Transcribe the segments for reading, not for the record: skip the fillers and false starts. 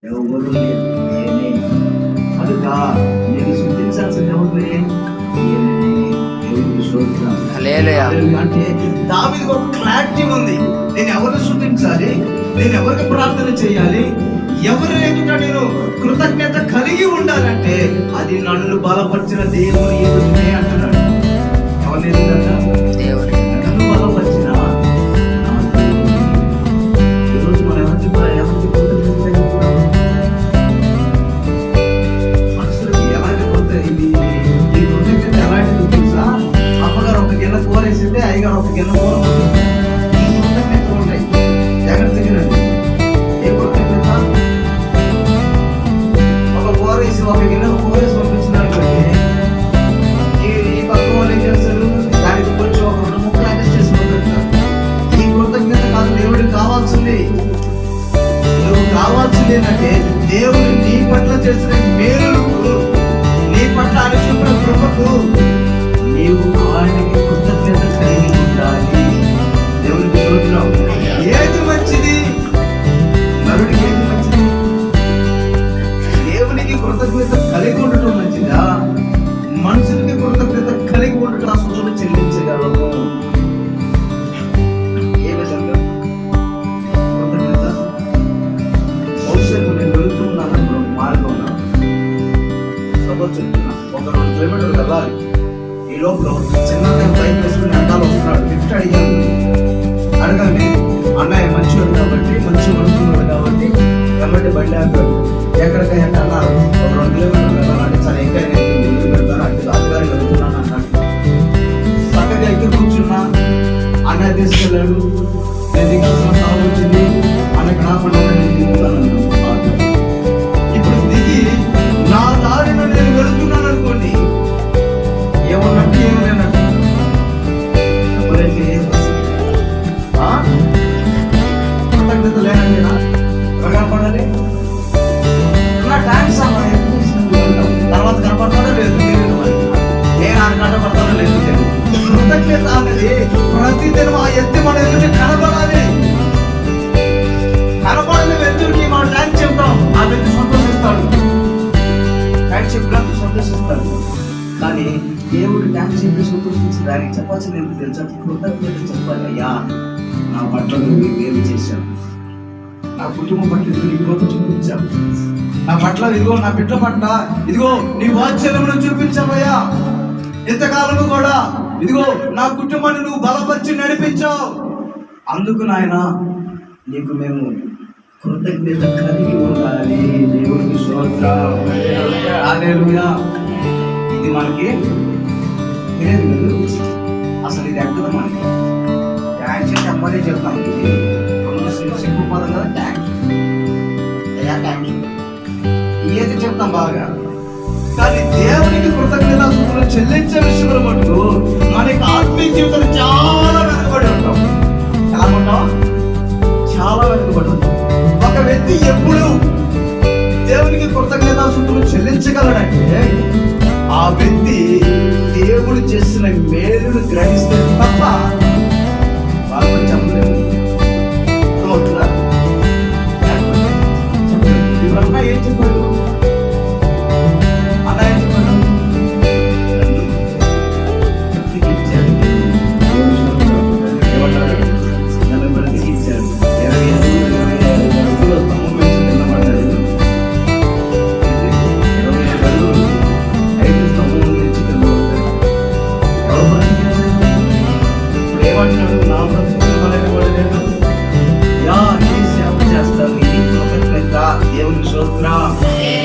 ఎవరు లేదు, నేనే. కనుక నేను శుద్ధించాల్సిన ఎవరిని? నేనే. దేవునికి స్తోత్రం. హల్లెలూయా. అంటే దావీదుకు ఒక క్లారిటీ ఉంది. నేను ఎవరిని శుద్ధించాలి, నేను ఎవరికి ప్రార్థన చేయాలి, ఎవరి ఎదుట నేను కృతజ్ఞత కలిగి ఉండాలంటే అది నన్ను బలపరిచిన దేవుని ఎదుటనే అంటున్నాడు. ఎవరిని ఎదుట? దేవుని. నన్ను బలపరిచిన నా దేవుని. ఈరోజు మనం ఎవరికి మనుషులకి ఎలాంటి ఈ కృతజ్ఞత ఎలాంటిది తెలుసా? అమ్మగారు ఒక గిన్నె కూర వేసింటే అయ్యగారు ఒక గిన్నె కూర ఉంటుంది. ఈ కృతజ్ఞత ఉంటాయి. జాగ్రత్తగా ఏ కృతజ్ఞత? ఒక కూర వేసి ఒక గిన్నె కూర వేసి పంపించినాడు. ఈ పక్క వాళ్ళు ఏం చేస్తారు? దానికి కొంచెం ఒక 2 ముక్కలు అడ్జస్ట్ చేసి పంపిస్తారు. ఈ కృతజ్ఞత కాదు దేవుడికి కావాల్సింది. నువ్వు కావాల్సింది ఏంటంటే దేవుడు నీ పట్ల చేసిన మేలుకు, నీ పట్ల ఆయన చూపిన కృపకు నీవు ఆయనకి కృతజ్ఞత కలిగి ఉండాలి. దేవునికి స్తోత్రం. ఏది మంచిది? నరుడికి ఏది మంచిది? దేవునికి కృతజ్ఞత కలిగి ఉండటం మంచిదా? మనుషులకి కృతజ్ఞత కలిగి ఉండటం అసలు చెల్లించగలము. ఏ విధంగా కృతజ్ఞత? భవిష్యత్తు నేను వెళుతున్నాను మార్గంలో సపోజ్ చెప్తున్నా, ఒక 2 కిలోమీటర్లు వెళ్ళాలి. ఈ లోపల చిన్న బైక్ వేసుకుని అడ్డాలు వస్తున్నాడు. లిఫ్ట్ అడిగాను. అడగాలి, అన్నయ్య మంచివాడు కాబట్టి, మంచి మనుషున్నాడు కాబట్టి వెంబడి బండి ఆపాడు. ఎక్కడికైనా అన్నారు ఒక 2 కిలోమీటర్లు వెళ్ళాలంటే చాలా ఇంకా ముందుకు పెడతాను అంటే రాజుగారి వెళ్తున్నాను అన్నాడు. చక్కగా ఎక్కి కూర్చున్నా. అన్నయ్య తీసుకెళ్ళాడు. నేను దిగాల్సిన స్థలం వచ్చింది. అన్నకి రాకుండా నేను దిగుతాను. ఇప్పుడు దిగి నా దారిలో నేను వెళుతున్నాను అనుకోండి, ఏమన్నట్టు ఏం లేనట్టు. కృతజ్ఞత లేనండి కనపడాలి. నా థ్యాంక్స్ అమ్మా తర్వాత కనపడతాడో లేదు తెలియదు. మరి నేను ఆయన కనపడతానో లేదు తెలియదు. కృతజ్ఞత అనేది ప్రతిదినం ఆ ఎత్తి మన ఎదుటి కనపడాలి. కనపడని వ్యక్తులకి మనం థ్యాంక్స్ చెప్తాం, ఆ వ్యక్తి సంతోషిస్తాడు. థ్యాంక్స్ చెప్పడానికి సంతోషిస్తాడు. కానీ దేవుడు థ్యాంక్స్ చెప్పి సంతోషించి దానికి చెప్పాల్సింది ఏంటి తెలుసా? కృతజ్ఞత చెప్పాలి. అయ్యా, నా పట్ల నువ్వు వేరు చేశావు, నా కుటుంబం పట్ల నీ కృప చూపించావు, నా పట్ల ఇదిగో నా బిడ్డ పట్ల ఇదిగో నీ వాత్సల్యమును చూపించావయ్యా. ఇంతకాలము కూడా ఇదిగో నా కుటుంబాన్ని నువ్వు బలపరిచి నడిపించావు. అందుకు నాయన నీకు మేము కృతజ్ఞత కలిగి ఉండాలి. దేవునికి స్తోత్రం. హల్లెలూయా. ఇది మనకి తెలియదు కదా, అసలు ఇది ఎక్కదు మనకి. థ్యాంక్స్ అంటే అమ్మనే చెప్తాం. ఇది సింపుల్ పదం కదా, థ్యాంక్స్. థ్యాంక్స్ ఏది చెప్తాం బాగా. కానీ దేవునికి కృతజ్ఞతాస్తుతులు చెల్లించే విషయంలో మటుకు మనకి ఆత్మీయ జీవితంలో చాలా వెనుకబడి ఉంటాం. ఎలా ఉంటాం? చాలా వెనుకబడి ఉంటాం. ఒక వ్యక్తి ఎప్పుడు దేవునికి కృతజ్ఞతాస్తుతులు చెల్లించగలడంటే ఆ వ్యక్తి దేవుడు చేసిన మేలును గ్రహిస్తే తప్ప వాళ్ళు చెప్పలేదు. అన్న ఏం చెప్పాడు? అన్న ఏం చెప్పాడు? బ్రతికించాడు. ఏమన్నాడు? నన్ను బ్రతికించాడు. 25 అడుగుల స్తంభం నుంచి నిలబడ్డాడు. 25 అడుగులు 5 స్తంభం నుంచి నిలబడ్డాడు. ఎవరు బ్రతికించాడు? ఇప్పుడు ఏమంటున్నాడు? నా బ్రతికిన లేదు. యా నీ సేవ చేస్తాను. ఇది కృతజ్ఞత. దేవునికి స్తోత్రం.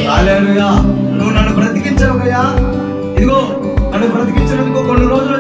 హల్లెలూయా. నువ్వు నన్ను బ్రతికించావు కదా. ఇదిగో నన్ను బ్రతికించినందుకు కొన్ని రోజులు